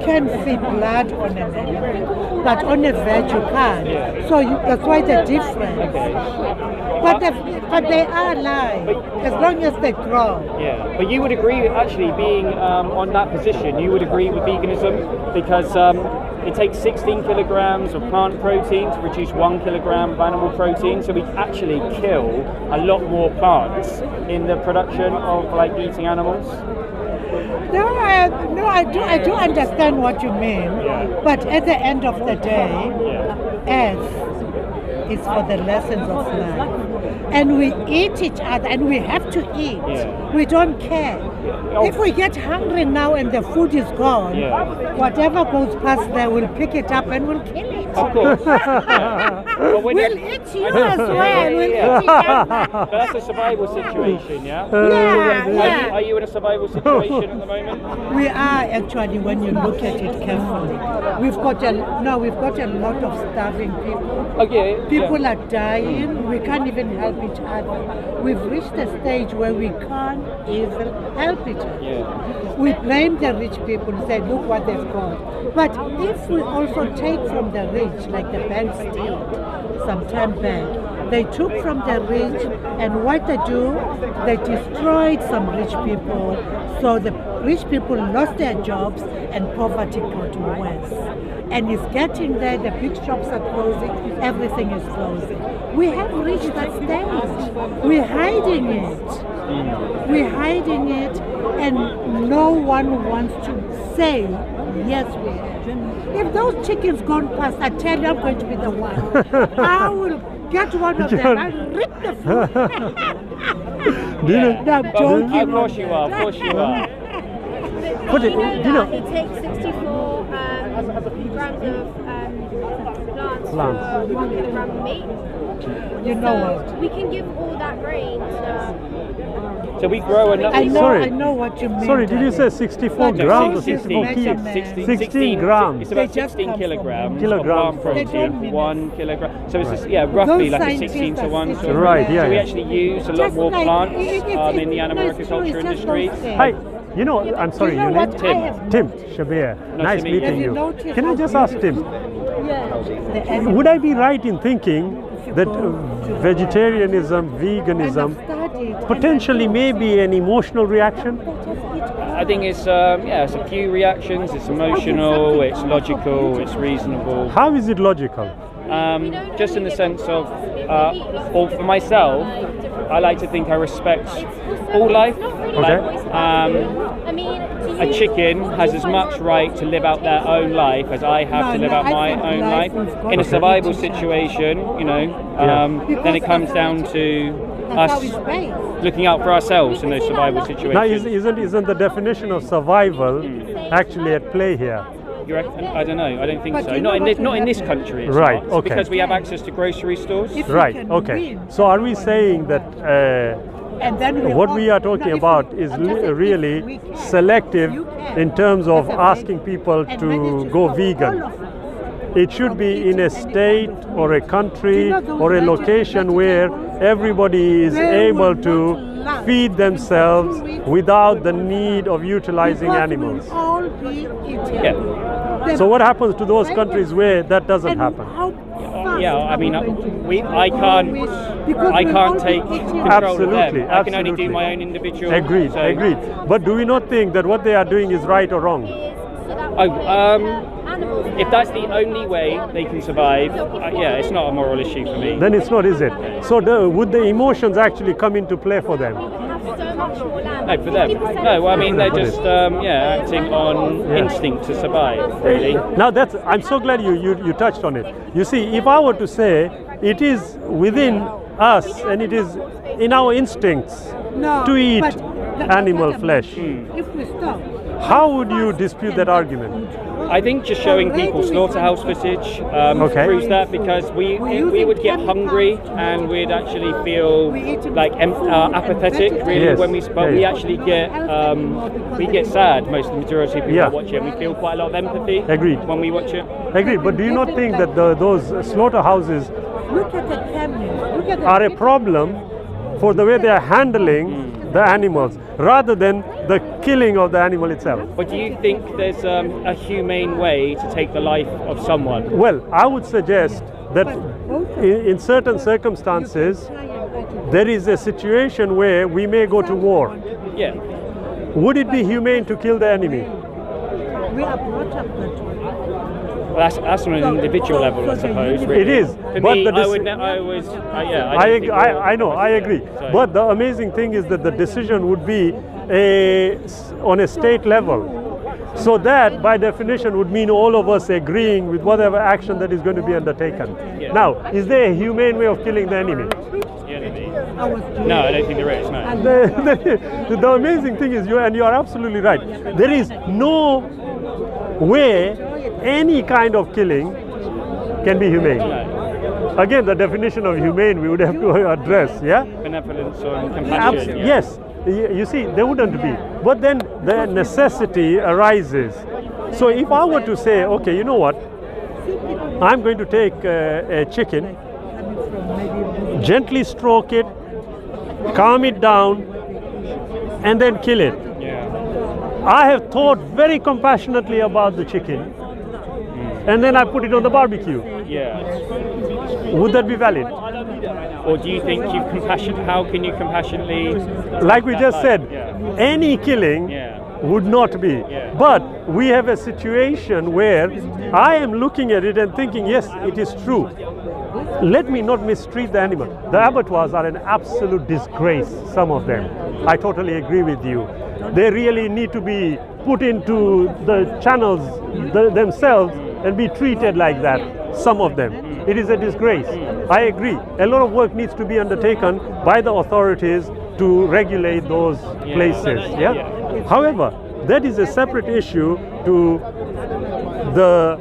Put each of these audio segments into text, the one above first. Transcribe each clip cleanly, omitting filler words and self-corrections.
can feed blood on an animal, but on a veg you can't. Yeah. So that's why the difference. Okay. But they are alive as long as they grow. Yeah, but you would agree, actually, being on that position, you would agree with veganism because it takes 16 kilograms of plant protein to produce 1 kilogram of animal protein, so we actually kill a lot more plants in the production of like eating animals. No, I do understand what you mean, Yeah. but at the end of the day, Yeah. Earth is for the lessons of life. And we eat each other, and we have to eat. Yeah. We don't care. If we get hungry now and the food is gone, whatever goes past there, we'll pick it up and we'll kill it. Of course. But when We'll eat you as well. We'll eat each other. But that's a survival situation, yeah? Yeah. Are you in a survival situation at the moment? We are actually, when you look at it carefully. We've got a lot of starving people. Okay. People are dying. We can't even help each other. We've reached a stage where we can't even help each other. Yeah. We blame the rich people and say, look what they've got. But if we also take from the rich, like the banks did some time back, they took from the rich, and what they do, they destroyed some rich people. So the rich people lost their jobs and poverty got worse. And it's getting there, the big shops are closing, everything is closing. We have reached that stage. We're hiding it. We're hiding it, and no one wants to say, yes, we have. If those chickens gone past, I tell you, I'm going to be the one. I will get one of them and rip the food. Yeah. I'm joking. Of course you are, of course you are. But do you know it takes 64 grams of plants for 1 kilogram of meat? You know what? We can give all that grain to... So we grow enough. I know, Sorry. I know what you mean. Sorry, did you say 64 But grams or those is 64 kilos? measurements. 16 grams. It's about They just 16 come kilograms from- of plant They don't protein, mean 1 kilogram. So it's just, roughly Those like a scientists 16 to are 1. sitting Right, yeah, So we yeah. actually use a lot Just more like- plants it's- in the animal no, it's true, agriculture it's just industry. those things. Hi, you know, I'm sorry, You know your name? what? I have Tim, Shabir. Nice to meet you. meeting Have you you. noticed Can I how just ask Tim, The animal- would I be right in thinking that vegetarianism, veganism, potentially may be an emotional reaction? I think it's it's a few reactions. It's emotional, it's logical, it's reasonable. How is it logical? Just in the sense of, or for myself, I like to think I respect all life. Okay. A chicken has as much right to live out their own life as I have to live out my own life. In a survival situation, then it comes down to us looking out for ourselves in those survival situations. Now, isn't the definition of survival actually at play here? You reckon? I don't know. I don't think But so. you know Not in this country. It's Right, not. okay. Because we have access to grocery stores. If we Right, can okay. win, So are we saying that and then what we are talking about is really selective in terms of asking people to go vegan? It should be in a state or a country or a location where everybody is able to feed themselves without the need of utilizing animals. Yeah. So what happens to those countries where that doesn't happen? Yeah, I mean, I can't take control Absolutely, of them. I can only absolutely. do my own individual. Agreed, so- agreed. But do we not think that what they are doing is right or wrong? If that's the only way they can survive, it's not a moral issue for me. Then it's not, is it? So would the emotions actually come into play for them? No, for them. No, I mean, they're just acting on instinct to survive, really. Now I'm so glad you touched on it. You see, if I were to say it is within us and it is in our instincts to eat animal flesh, If we stop, how would you dispute that argument? I think just showing people slaughterhouse footage proves that, because we would get hungry and we'd actually feel like apathetic really Yes. when we actually get sad. Most of the majority of people watch it, and we feel quite a lot of empathy. Agreed. When we watch it. Agreed. But do you not think that those slaughterhouses look at the cameras. Look at the are a problem for the way they are handling the animals rather than the killing of the animal itself. But do you think there's a humane way to take the life of someone? Well, I would suggest that in certain circumstances, there is a situation where we may go to war. Yeah. Would it be humane to kill the enemy? We are brought up that way. Well, that's on an individual level, I suppose. Really. It is. For but me, the I agree. So. But the amazing thing is that the decision would be on a state level. So that, by definition, would mean all of us agreeing with whatever action that is going to be undertaken. Yeah. Now, is there a humane way of killing the enemy? No, I don't think there is. No. The amazing thing is, you are absolutely right. There is no way any kind of killing can be humane. No. Again, the definition of humane we would have to address, yeah? Benevolence or compassion. Yeah. Yes, you see, there wouldn't be. But then the necessity arises. So if I were to say, okay, you know what, I'm going to take a chicken, gently stroke it, calm it down, and then kill it. Yeah. I have thought very compassionately about the chicken, and then I put it on the barbecue. Yeah. Would that be valid? Or do you think how can you compassionately... Like we just said, Yeah. any killing would not be. Yeah. But we have a situation where I am looking at it and thinking, yes, it is true. Let me not mistreat the animal. The abattoirs are an absolute disgrace, some of them. I totally agree with you. They really need to be put into the channels themselves and be treated like that, some of them. It is a disgrace. I agree. A lot of work needs to be undertaken by the authorities to regulate those places. Yeah? However, that is a separate issue to the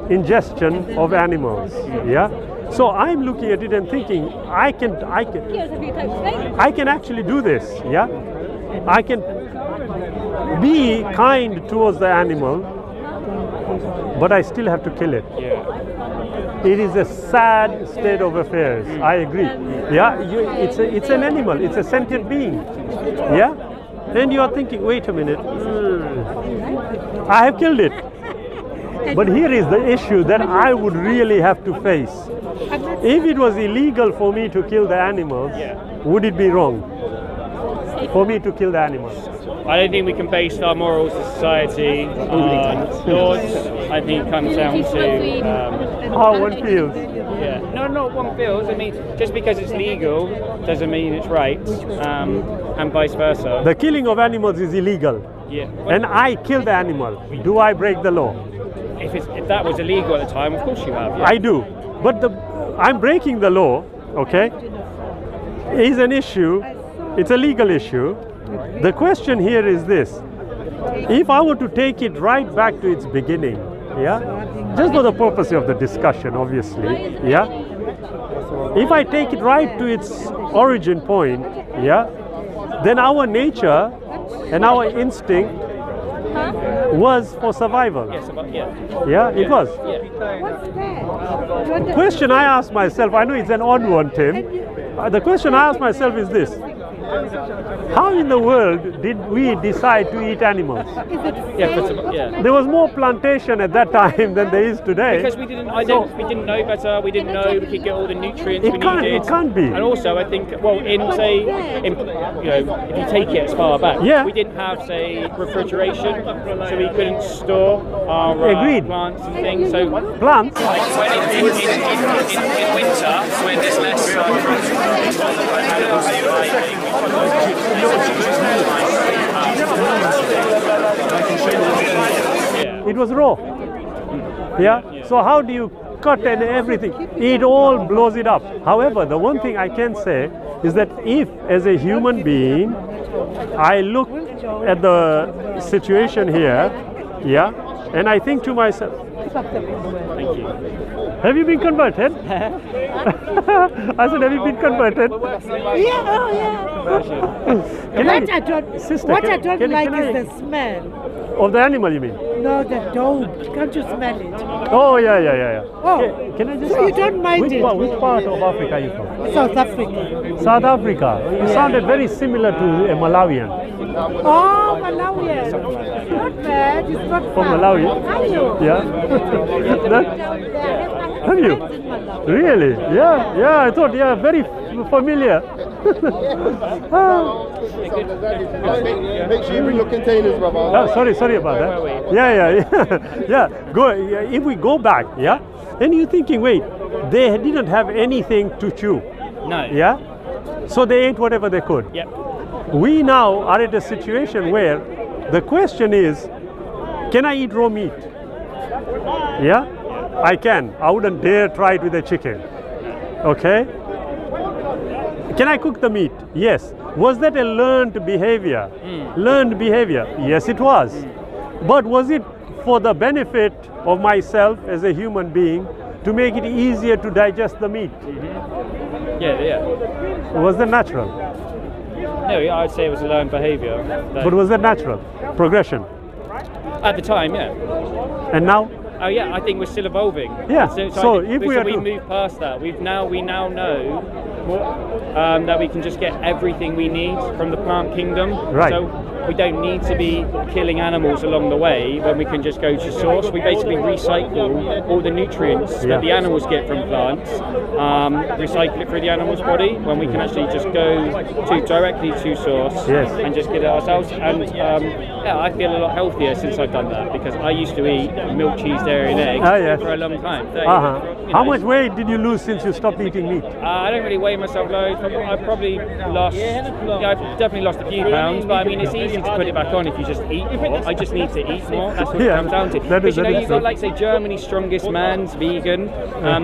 ingestion of animals. Yeah? So I'm looking at it and thinking, I can actually do this. Yeah? I can be kind towards the animal, but I still have to kill it. Yeah. It is a sad state of affairs. I agree. Yeah, it's an animal. It's a sentient being. Yeah, and you are thinking, wait a minute, I have killed it. But here is the issue that I would really have to face. If it was illegal for me to kill the animals, would it be wrong for me to kill the animals? I don't think we can base our morals as a society on laws. I think it comes down to how one feels. Yeah, no, not one feels. I mean, just because it's legal doesn't mean it's right, and vice versa. The killing of animals is illegal. Yeah. And I kill the animal. Do I break the law? If that was illegal at the time, of course you have. Yeah. I do. But I'm breaking the law, okay? Is an issue. It's a legal issue. The question here is this. If I were to take it right back to its beginning, yeah? Just for the purpose of the discussion, obviously, yeah? If I take it right to its origin point, yeah? Then our nature and our instinct was for survival. Yeah, it was. The question I ask myself, I know it's an odd one, Tim. The question I ask myself is this. How in the world did we decide to eat animals? There was more plantation at that time than there is today. Because we didn't know better. We didn't know we could get all the nutrients we needed. It can't be. And also, I think, well, if you take it as far back, we didn't have, say, refrigeration, so we couldn't store our plants and things. So plants. When in winter, when there's less. It was raw. Yeah. So how do you cut and everything? It all blows it up. However, the one thing I can say is that if, as a human being, I look at the situation here, yeah, and I think to myself, Thank you. have you been converted? I said, have you been converted? Yeah, oh yeah. What I don't like is the smell. Of the animal, you mean? No, the dog. Can't you smell it? Oh, yeah. Oh, Can I just so you ask, don't mind which it? which part of Africa are you from? South Africa. South Africa. You sounded very similar to a Malawian. Oh, Malawian. Not bad. It's not From far. Malawi? Are you? Yeah. Have you? Really? Yeah. I thought, yeah, very familiar. Make sure you bring your containers, brother. Oh, sorry about that. Yeah. If we go back, yeah, and you're thinking, wait, they didn't have anything to chew. No. Yeah. So they ate whatever they could. Yep. We now are at a situation where the question is, can I eat raw meat? Yeah, I can. I wouldn't dare try it with a chicken. Okay. Can I cook the meat? Yes. Was that a learned behavior? Learned behavior? Yes, it was. But was it for the benefit of myself as a human being to make it easier to digest the meat? Yeah. Was that natural? No, I'd say it was a learned behaviour. But was that natural? Progression? At the time, yeah. And now? Oh yeah, I think we're still evolving. Yeah. So I think if we are we to- moved past that, we now know that we can just get everything we need from the plant kingdom. Right. So we don't need to be killing animals along the way when we can just go to source. We basically recycle all the nutrients that the animals get from plants, recycle it through the animal's body when we can actually just go directly to source and just get it ourselves. And I feel a lot healthier since I've done that, because I used to eat milk, cheese, dairy and eggs for a long time. How much weight did you lose since you stopped eating meat? I don't really weigh myself loads. I've probably lost, I've definitely lost a few pounds, but I mean, it's easy to put it back on if you just eat more. I just need to eat more. That's what it comes down to. Because you've got, like, say, Germany's strongest man's vegan.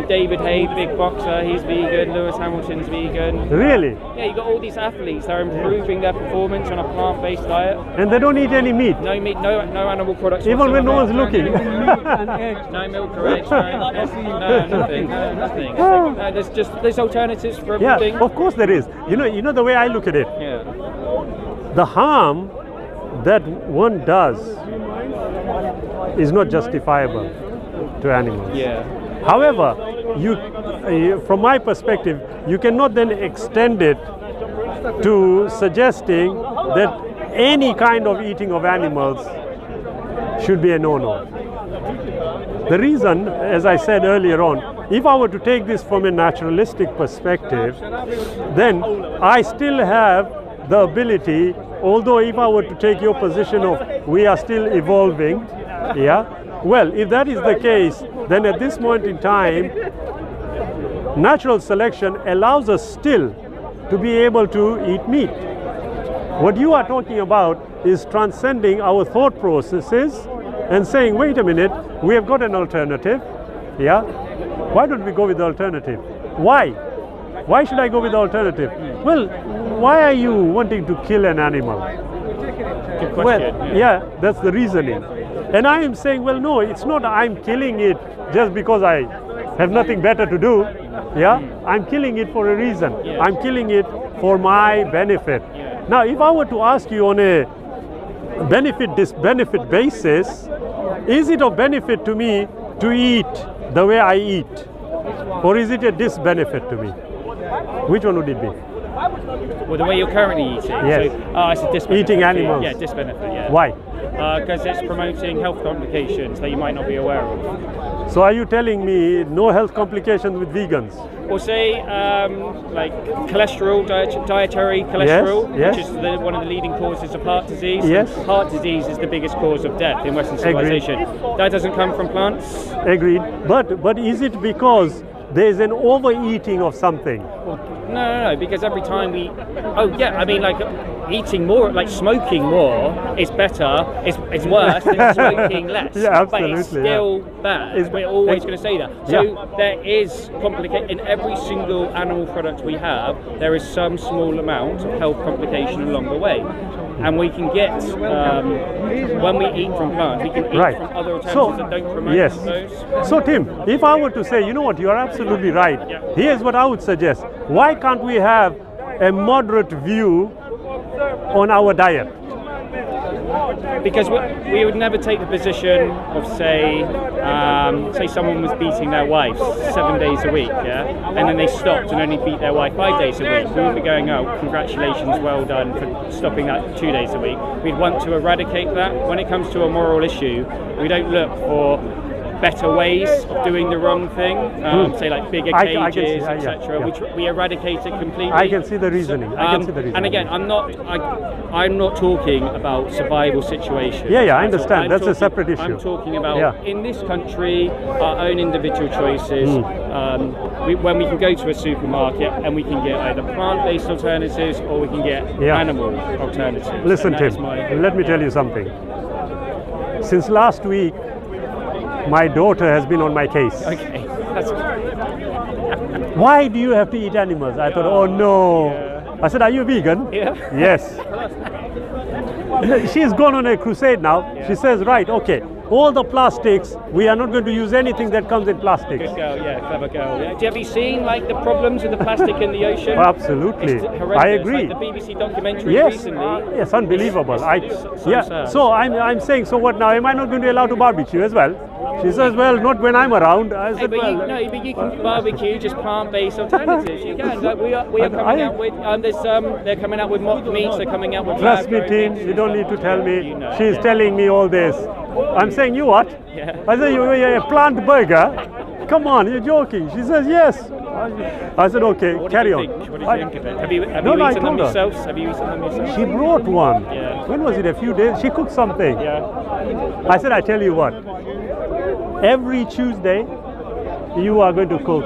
David Hyde, big boxer, he's vegan. Lewis Hamilton's vegan. Really? Yeah, you've got all these athletes that are improving their performance on a plant-based diet. And they don't eat any meat? No meat, no animal products. Even when no one's looking? No milk or eggs, no nothing. There's alternatives for everything. Yeah, of course there is. You know the way I look at it. Yeah. The harm that one does is not justifiable to animals. Yeah. However, from my perspective, you cannot then extend it to suggesting that any kind of eating of animals should be a no-no. The reason, as I said earlier on, if I were to take this from a naturalistic perspective, then I still have the ability, although if I were to take your position of we are still evolving, well, if that is the case, then at this point in time, natural selection allows us still to be able to eat meat. What you are talking about is transcending our thought processes and saying, wait a minute, we have got an alternative, why don't we go with the alternative? Why? Why should I go with the alternative? Well, why are you wanting to kill an animal? Good question. Well, that's the reasoning. And I am saying, well, no, it's not I'm killing it just because I have nothing better to do. I'm killing it for a reason. I'm killing it for my benefit. Now, if I were to ask you on a benefit-disbenefit basis, is it of benefit to me to eat the way I eat? Or is it a disbenefit to me? Which one would it be? Well, the way you're currently eating. Yes. So, it's a disbenefit. Eating animals. Yeah, disbenefit, yeah. Why? Because it's promoting health complications that you might not be aware of. So are you telling me no health complications with vegans? Or say, like cholesterol, dietary cholesterol, Yes. which is one of the leading causes of heart disease. Yes. Heart disease is the biggest cause of death in Western civilization. That doesn't come from plants. Agreed. But is it because there is an overeating of something? No, because every time we, I mean, like eating more, like smoking more is better. It's worse than smoking less. Yeah, absolutely. But it's still bad. We're always going to say that. So Yeah. there is in every single animal product we have. There is some small amount of health complication along the way. And we can get, when we eat from plants, we can eat from other alternatives that don't promote those. So Tim, if I were to say, you know what, you're absolutely right. Yeah. Here's what I would suggest. Why can't we have a moderate view on our diet? Because we would never take the position of say someone was beating their wife 7 days a week, and then they stopped and only beat their wife 5 days a week. We wouldn't be going, oh, congratulations, well done for stopping that 2 days a week. We'd want to eradicate that. When it comes to a moral issue, we don't look for better ways of doing the wrong thing, say like bigger cages, etc. We eradicate it completely. I can see the reasoning. And again, I'm not talking about survival situations. Yeah, I understand. That's a separate issue. I'm talking about in this country, our own individual choices. When we can go to a supermarket and we can get either plant-based alternatives or we can get animal alternatives. Listen, Tim, let me tell you something. Since last week, my daughter has been on my case. Okay. Why do you have to eat animals? I thought, oh no. Yeah. I said, are you vegan? Yeah. Yes. She's gone on a crusade now. Yeah. She says, right, okay, all the plastics, we are not going to use anything that comes in plastics. Good girl, clever girl. Yeah. Have you seen like the problems with the plastic in the ocean? Absolutely. I agree. Like the BBC documentary recently. Yes, unbelievable. Sad. So I'm saying, so what now? Am I not going to allow to barbecue as well? She says, well, not when I'm around. I said, but you can barbecue just plant-based alternatives. You can. Like we are coming out with. They're coming out with mock meats. They're coming out with. Trust me, Tim. You don't need to tell me. She's telling me all this. I'm saying, you what? Yeah. I said, you're a plant burger. Come on, you're joking. She says, yes. I said, okay, carry on. What do you think of it? Have you eaten them yourselves? Have you eaten them yourselves? She brought one. Yeah. When was it? A few days. She cooked something. Yeah. I said, I tell you what. Every Tuesday, you are going to cook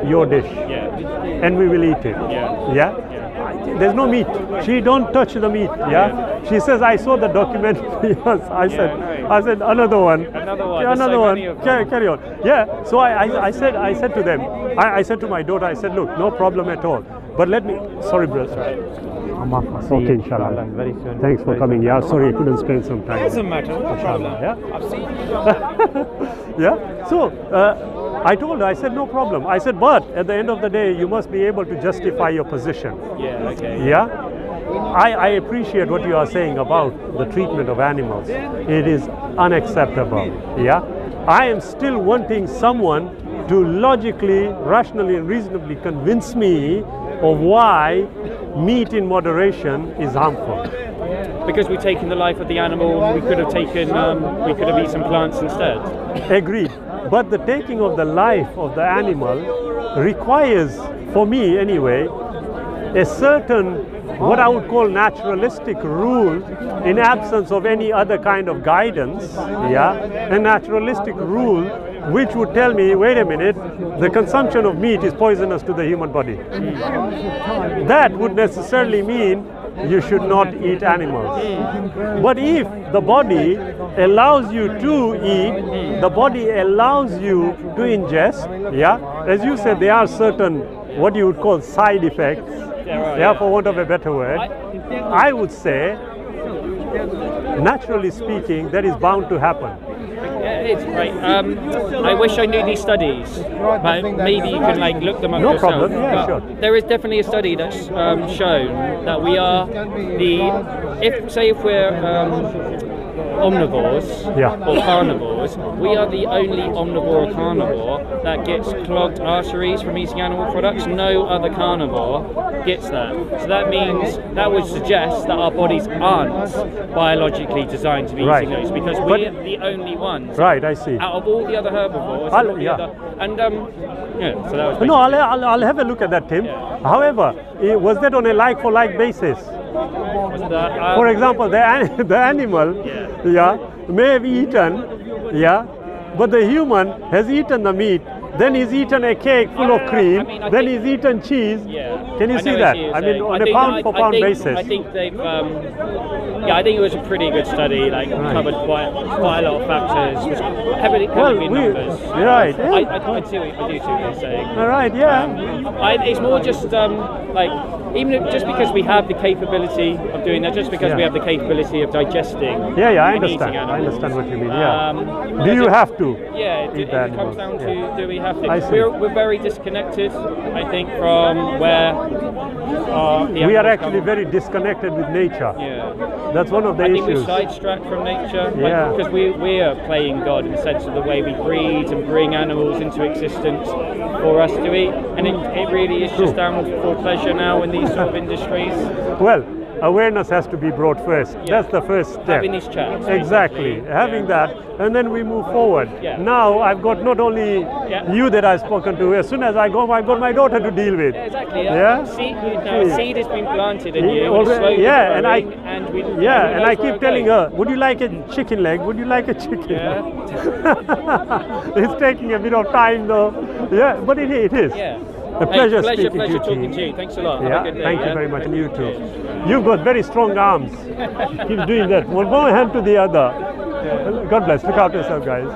your dish. Yeah. And we will eat it. Yeah. There's no meat. She don't touch the meat. Yeah. She says, I saw the documentary. Yes. I said another one. Another one. Carry on. Yeah. So I said to them. I said to my daughter. I said, look, no problem at all. But let me. Sorry, brother. Okay, inshallah. Very soon. Thanks for coming. Yeah. Sorry, I couldn't spend some time. Doesn't matter. No problem. Yeah. I've seen you. Yeah. So I told her, I said, no problem. I said, but at the end of the day, you must be able to justify your position. Yeah, okay. Yeah? I appreciate what you are saying about the treatment of animals. It is unacceptable. Yeah? I am still wanting someone to logically, rationally, and reasonably convince me of why meat in moderation is harmful. Because we've taken the life of the animal, we could have eaten some plants instead. Agreed. But the taking of the life of the animal requires, for me anyway, a certain, what I would call naturalistic rule in absence of any other kind of guidance, a naturalistic rule which would tell me, wait a minute, the consumption of meat is poisonous to the human body. That would necessarily mean you should not eat animals. But if the body allows you to eat, the body allows you to ingest, as you said, there are certain, what you would call side effects, for want of a better word. I would say, naturally speaking, that is bound to happen. Yeah, it is, right. I wish I knew these studies, but maybe you can look them up yourself. No problem, yeah, but sure. There is definitely a study that's shown that we are if we're omnivores or carnivores, we are the only omnivore or carnivore that gets clogged arteries from eating animal products. No other carnivore gets that. So that means, that would suggest that our bodies aren't biologically designed to be eating those, because we're the only ones. Right, I see. Out of all the other herbivores, so that was no, I'll have a look at that, Tim. Yeah. However, was that on a like-for-like basis? For example, the animal, may have eaten, but the human has eaten the meat then he's eaten a cake full of cream, I mean, I then think- he's eaten cheese. Yeah. Can you I see know that? what you're I mean, saying. on I a think- pound for pound think- basis. I think they've, yeah, I think it was a pretty good study, like covered quite a lot of factors, was heavily in numbers. Right. Yeah. I do see what you're saying. All right. Yeah. It's more just like, just because we have the capability of doing that, just because we have the capability of digesting. Yeah. I and eating understand. I animals. understand what you mean. Yeah. Do there's you a- have to? Yeah, eat it the comes animals? down to Yeah. do we have I to? see. We're very disconnected, I think, from where the We are animals actually come. very disconnected with nature. Yeah. That's one of the I think we issues. sidetrack from nature, Yeah. because we are playing God in the sense of the way we breed and bring animals into existence for us to eat, and it really is just down for pleasure now in these sort of industries. Well, awareness has to be brought first. Yeah. That's the first step. Having these chats. Exactly. basically. Having Yeah. that, and then we move forward. Yeah. Now I've got not only Yeah. you that I've spoken to. As soon as I go, I've got my daughter to deal with. Yeah, exactly. Yeah. A seed has been planted in you. Already- and it's slowly yeah, and I- growing, and we Yeah, who and knows I where keep it'll telling go. her, would you like a chicken leg? Would you like a chicken? Yeah. It's taking a bit of time though. Yeah, but it is. Yeah. A pleasure speaking pleasure to talking you. to you. Thanks a lot. Yeah, Have a good day. thank you yeah? very much, and you too. You've got very strong arms. Keep doing that. One hand to the other. God bless. Look after yourself, guys.